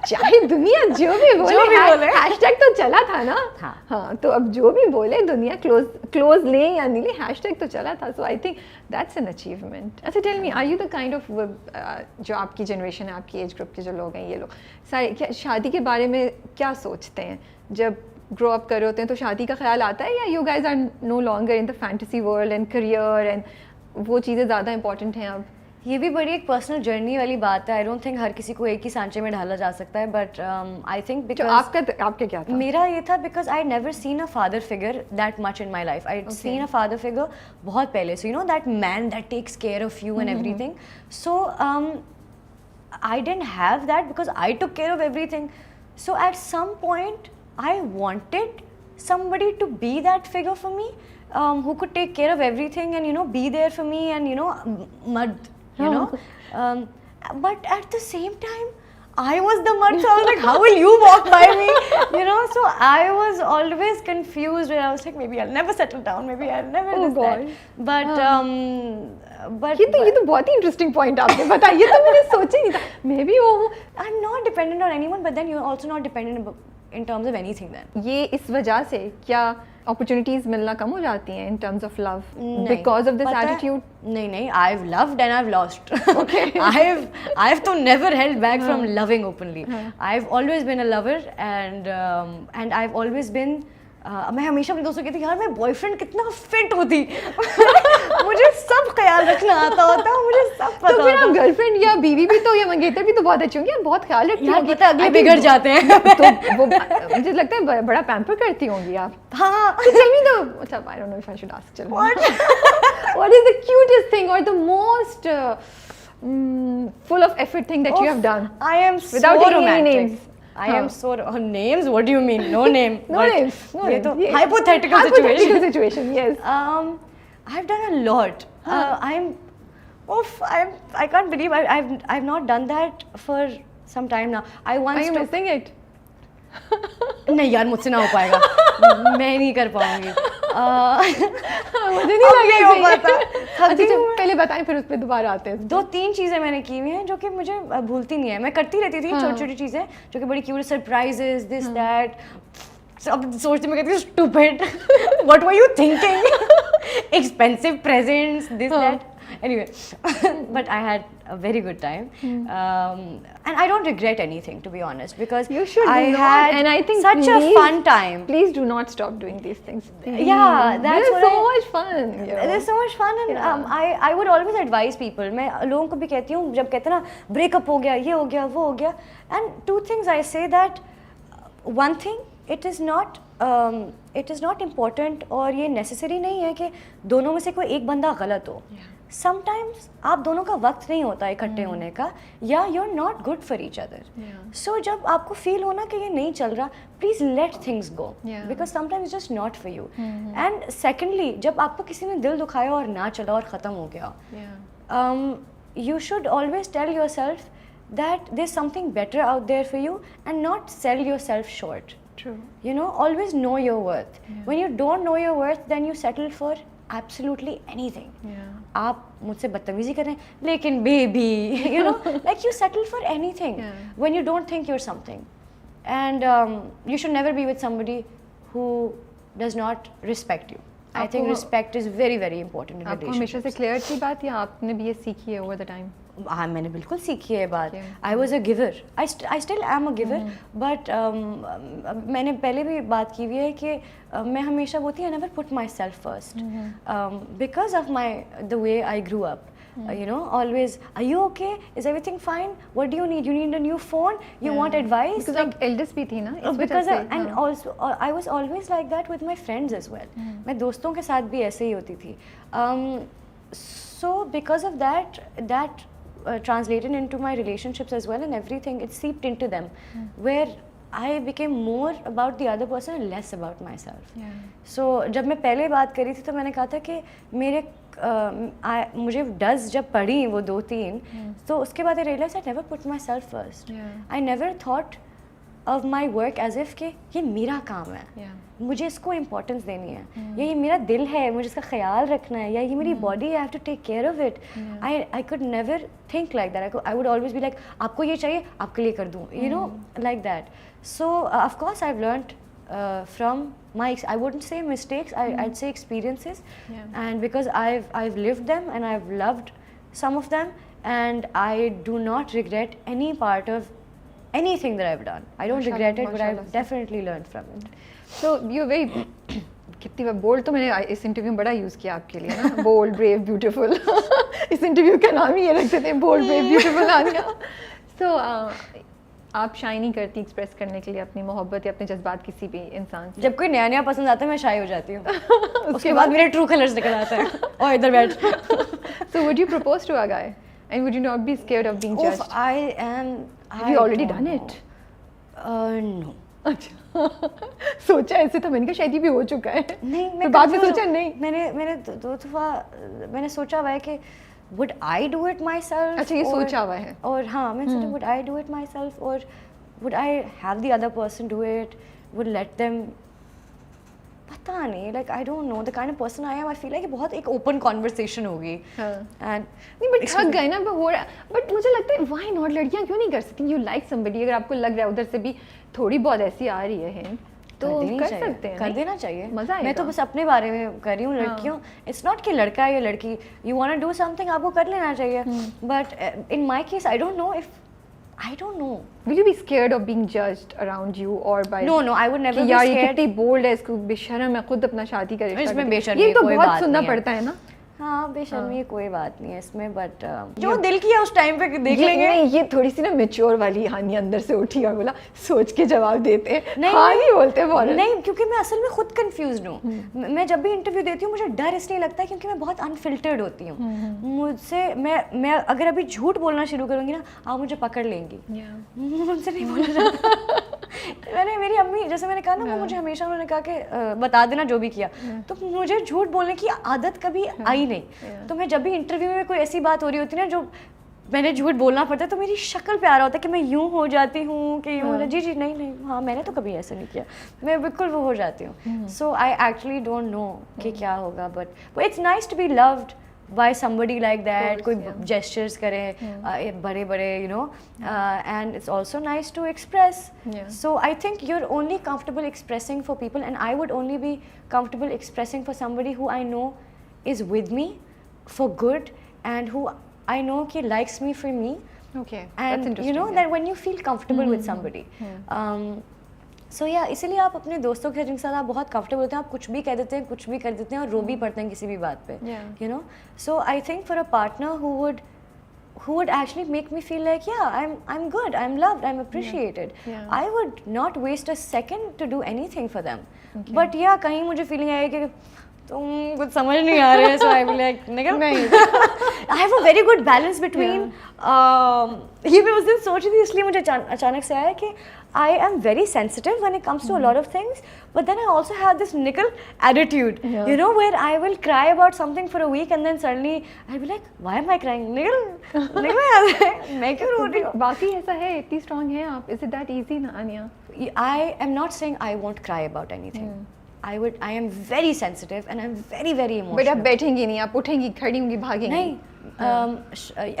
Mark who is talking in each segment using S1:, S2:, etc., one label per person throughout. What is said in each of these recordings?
S1: चाहे दुनिया जो भी बोले, हैशटैग तो चला था ना। हाँ, तो अब जो भी बोले दुनिया क्लोज ले या नहीं ले, हैशटैग तो चला था। So I think that's an achievement. अच्छा tell me, are you the kind of जो आपकी जनरेशन है, आपकी एज ग्रुप के जो लोग हैं, ये लोग सारे क्या शादी के बारे में क्या सोचते हैं? जब ग्रो अप कर रहे होते हैं तो शादी का ख्याल आता है, या you guys are no longer in the fantasy world and career and वो चीज़ें ज़्यादा इंपॉर्टेंट हैं अब?
S2: ये भी बड़ी एक पर्सनल जर्नी वाली बात है। आई डोंट थिंक हर किसी को एक ही सांचे में ढाला जा सकता है, बट आई थिंक बिकॉज
S1: आपका क्या था?
S2: मेरा ये था because I never seen a father figure that much in my life. I seen a father figure बहुत पहले, so you know that man that takes care of you and everything. So I didn't have that because I took care of everything. So at some point I wanted somebody to be that figure for me, who could take care of everything and, you know, be there for me and, you know, mud, you know. But at the same time, I was the mud, so I was like, how will you walk by me? You know, so I was always confused where I was like, maybe I'll never settle down, maybe I'll never do that. But
S1: ये तो बहुत ही interesting point आपने बताया, ये तो मैंने सोचा ही नहीं था। मे बी वो
S2: I'm not dependent on anyone, but then you're also not dependent in terms of anything then.
S1: ये इस वजह से क्या opportunities मिलना कम हो जाती हैं in terms of love because of this attitude?
S2: नहीं, I've loved and I've lost. Okay. I've तो never held back from loving openly. I've always been a lover and I've always been मैं हमेशा अपने दोस्तों कहती थी, यार मैं बॉयफ्रेंड कितना फिट होती। मुझे सब ख्याल रखना आता होता, मुझे सब पता।
S1: तो फिर आप गर्लफ्रेंड या बीवी भी तो या मंगेतर भी तो बहुत अच्छी होंगी, बहुत ख्याल रखती होंगी।
S2: पता अगले बिगड़ जाते हैं
S1: तो वो मुझे लगता है बड़ा पैम्पर करती होंगी आप।
S2: हाँ,
S1: तो tell me अच्छा I don't know if I should ask, चलो what is the cutest thing or the most full of effort thing that you have done?
S2: I am so
S1: without taking any
S2: romantic.
S1: names.
S2: I am so names. What do you mean? No name.
S1: No names.
S2: ये तो hypothetical
S1: situation. Yes.
S2: I've done a lot. I can't believe I've not done that for some time now. I once.
S1: Are you missing it?
S2: नहीं यार, मुझसे ना हो पाएगा। मैं नहीं कर पाऊंगी।
S1: मुझे नहीं लगा अच्छा, पहले बताएं फिर उस पे दोबारा आते हैं।
S2: 2-3 चीज़ें मैंने की हुई हैं जो कि मुझे भूलती नहीं है। मैं करती रहती थी छोटी छोटी चीज़ें जो कि बड़ी क्यूट, सरप्राइजेस, दिस दैट। अब सोचती मैं कहती हूँ stupid, what were you thinking, expensive presents, this that. Anyway, but I had a very good time, and I don't regret anything, to be honest, because
S1: you should
S2: had
S1: and I think
S2: such a fun time.
S1: Please do not stop doing these things.
S2: Yeah, that's
S1: so much fun.
S2: There's so much fun, and I would always advise people. मैं लोगों को भी कहती हूँ जब कहते हैं ना breakup हो गया, ये हो गया, वो हो गया, and 2 things I say that one thing, it is not important और ये necessary नहीं है कि दोनों में से कोई एक बंदा गलत हो। समटाइम्स आप दोनों का वक्त नहीं होता इकट्ठे होने का, या you are not good for each other. So जब आपको फील होना कि ये नहीं चल रहा, please let things go, because sometimes just not for you. And secondly, जब आपको किसी ने दिल दुखाया और ना चला और ख़त्म हो गया, you should always tell yourself that there is something better out there for you and not sell yourself short. You know, always know your worth. When you don't know your worth, then you settle for absolutely anything. आप मुझसे बदतमीजी करें लेकिन baby, you know, like you settle for anything when you don't think you're something. And you should never be with somebody who does not respect you. I think respect is very very important in relationships. आपको हमेशा से clear थी बात या आपने भी ये सीखी है over the time? हाँ, मैंने बिल्कुल सीखी है बात। I was a giver. I still am a giver. But मैंने पहले भी बात की हुई है कि मैं हमेशा बोलती I never put myself first because of the way I grew up. You know, always, are you okay? Is everything fine? What do you need? You need a new phone? You want advice?
S1: Because like eldest भी थी ना,
S2: because and also I was always like that with my friends as well. मैं दोस्तों के साथ भी ऐसे ही होती थी. So because of that translated into my relationships as well, and everything, it seeped into them, where I became more about the other person and less about myself. So जब मैं पहले बात करी थी तो मैंने कहा था कि मुझे डज जब पढ़ी वो 2-3 तो उसके बाद I realized I never put myself first. I never thought of my work as if कि ये मेरा काम है, मुझे इसको इम्पोर्टेंस देनी है, या ये मेरा दिल है, मुझे इसका ख्याल रखना है, या ये मेरी बॉडी है, I have to take care of it. I could never think like that. I would always be like आपको ये चाहिए आपके लिए कर दूँ, you know, like that. So of course I have learned from my, I wouldn't say mistakes, I'd say experiences, and because I've lived them and I've loved some of them, and I do not regret any part of anything that I've done. I don't regret it, but I've definitely learned from it.
S1: So you're very कितनी बार bold तो मैंने इस interview में बड़ा use किया आपके लिए ना, बोल्ड ब्रेव ब्यूटीफुल. इस इंटरव्यू का नाम ही ये रखते थे, बोल्ड ब्रेव ब्यूटीफुल आनिया. So आप शाई नहीं करती एक्सप्रेस करने के लिए अपनी मोहब्बत या अपने जज्बात किसी भी इंसान से?
S2: जब कोई नया नया पसंद आता है मैं शाई हो जाती हूँ. उसके बाद मेरे ट्रू कलर्स निकल आते हैं. और इधर बैठ.
S1: So would you propose to a guy and would you not be scared of being judged? Have you already done it?
S2: No.
S1: अच्छा. सोचा ऐसे था, मैंने कहा शायद ये भी हो चुका है.
S2: नहीं,
S1: तो बाद में सोचा नहीं.
S2: मैंने दो दफ़ा मैंने सोचा हुआ है कि would I do it myself?
S1: अच्छा, ये सोचा हुआ है.
S2: और हाँ, मैंने सोचा would I do it myself or would I have the other person do it? Would let them? पता नहीं, like I don't know the kind of person I am. I feel like ये बहुत एक open conversation होगी. And
S1: नहीं, but थक गए ना, हो रहा. But मुझे लगता है why not, लड़कियाँ क्यों नहीं कर सकती? You like somebody, अगर आपको लग रहा है उधर से भी थोड़ी बहुत ऐसी आ रही है तो कर सकते हैं,
S2: कर देना चाहिए.
S1: मजा आएगा.
S2: मैं तो बस अपने बारे में कर रही हूँ. लड़कियों, इट्स नॉट कि लड़का या लड़की, you want to do something, आपको कर लेना चाहिए. But in my case I don't know if, I don't know.
S1: Will you be scared of being judged around you or by?
S2: No, I would never be
S1: यार
S2: scared.
S1: ये कितनी bold है, इसको बेशर्म है, खुद अपना शादी का रिश्ता.
S2: इसमें बेशर्मी
S1: ये तो
S2: कोई
S1: बहुत
S2: बात
S1: सुनना
S2: नहीं है.
S1: पड़ता है ना.
S2: हाँ, बेशर्मी कोई बात नहीं है इसमें, बट जो दिल की है उस टाइम पे देख लेंगे.
S1: ये थोड़ी सी ना मैच्योर वाली हानि अंदर से उठी और बोला सोच के जवाब देते हैं.
S2: नहीं,
S1: हाँ नहीं बोलते फौरन.
S2: नहीं, क्योंकि मैं असल में खुद कंफ्यूज्ड हूँ. मैं जब भी इंटरव्यू देती हूँ मुझे डर इसलिए लगता है क्योंकि मैं बहुत अनफिल्टर्ड होती हूँ. मुझसे मैं अगर अभी झूठ बोलना शुरू करूँगी ना, आप मुझे पकड़ लेंगी. मुझसे नहीं बोला जाता. मैंने, मेरी अम्मी, जैसे मैंने कहा ना, वो मुझे हमेशा उन्होंने कहा कि बता देना जो भी किया. तो मुझे झूठ बोलने की आदत कभी आई नहीं. तो मैं जब भी इंटरव्यू में कोई ऐसी बात हो रही होती है ना जो मैंने झूठ बोलना पड़ता है, तो मेरी शक्ल पे आ रहा होता है कि मैं यूं हो जाती हूँ कि यूं हो. जी नहीं, हाँ मैंने तो कभी ऐसा नहीं किया. मैं बिल्कुल वो हो जाती हूँ. So I actually don't know कि क्या होगा. But it's nice to be loved by somebody like that. कोई gestures करे बड़े बड़े, you know, and it's also nice to express. So I think you're only comfortable expressing for people, and I would only be comfortable expressing for somebody who I know is with me for good and who I know कि likes me for me.
S1: Okay,
S2: and
S1: that's interesting.
S2: You know that when you feel comfortable with somebody. सो या इसीलिए आप अपने दोस्तों के साथ आप बहुत कंफर्टेबल होते हैं. आप कुछ भी कह देते हैं, कुछ भी कर देते हैं और रो भी पड़ते हैं किसी भी बात पे. You know, so I think for a partner who would actually make me feel like I'm good, I'm loved, I'm appreciated. I would not waste a second to do anything for them. But कहीं मुझे feeling आई कि तुम कुछ समझ नहीं आ रहे. So I will like निकल. I have a very good balance between. ये मैं उस दिन सोच रही थी, इसलिए मुझे अचानक से आया कि I am very sensitive when it comes to a lot of things, but then I also have this nickel attitude, you know, where I will cry about something for a week and then suddenly I'll be like, why am I crying? निकल मैं क्यों रो रही हूँ?
S1: बाकी ऐसा है, इतनी strong है आप. Is it that easy ना आनिया?
S2: I am not saying I won't cry about anything. I am very sensitive and I'm very very emotional.
S1: But आप बैठेंगी नहीं, आप उठेंगी, खड़ी होंगी, भागेंगी.
S2: नहीं.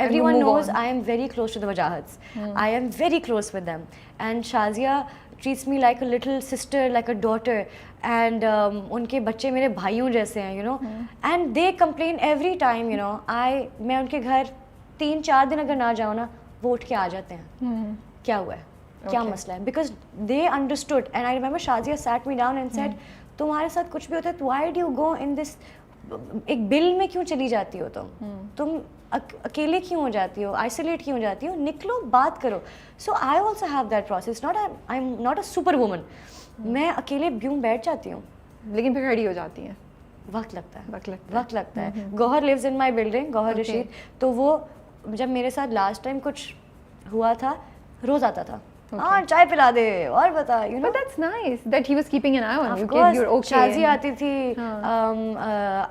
S2: Everyone knows I am very close to the Wajahats. I am very close with them, and Shazia treats me like a little sister, like a daughter, and उनके बच्चे मेरे भाइयों जैसे हैं, you know, and they complain every time, you know. मैं उनके घर 3-4 दिन अगर ना जाऊँ ना, वो उठ के आ जाते हैं. क्या हुआ है, क्या मसला है? Because they understood, and I remember Shazia sat me down and said, तुम्हारे साथ कुछ भी होता है, why do you go in this? एक बिल में क्यों चली जाती हो तुम अकेले क्यों हो जाती हो, आइसोलेट क्यों हो जाती हो, निकलो बात करो. So I also have that process. I am not a super woman. मैं अकेले यूं बैठ जाती हूँ,
S1: लेकिन फिर खड़ी हो जाती हैं.
S2: वक्त लगता है. Gauhar lives in my building, Gauhar Rashid. तो वो जब मेरे साथ लास्ट टाइम कुछ हुआ था, रोज आता था. हाँ चाय पिला दे और बता, you know.
S1: But that's nice that he was keeping an eye on you.
S2: Of course,
S1: You're okay.
S2: Shaji आती थी,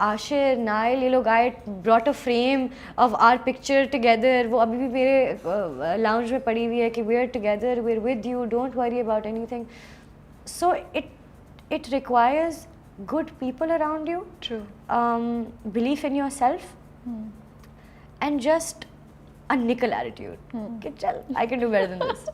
S2: आशिर, नाइल, ये लोग आए, brought a frame of our picture together. वो अभी भी मेरे lounge में पड़ी हुई है कि we're together, we're with you, don't worry about anything. So it requires good people around you.
S1: True.
S2: Belief in yourself. And just a nickel attitude. कि चल, I can do better than this.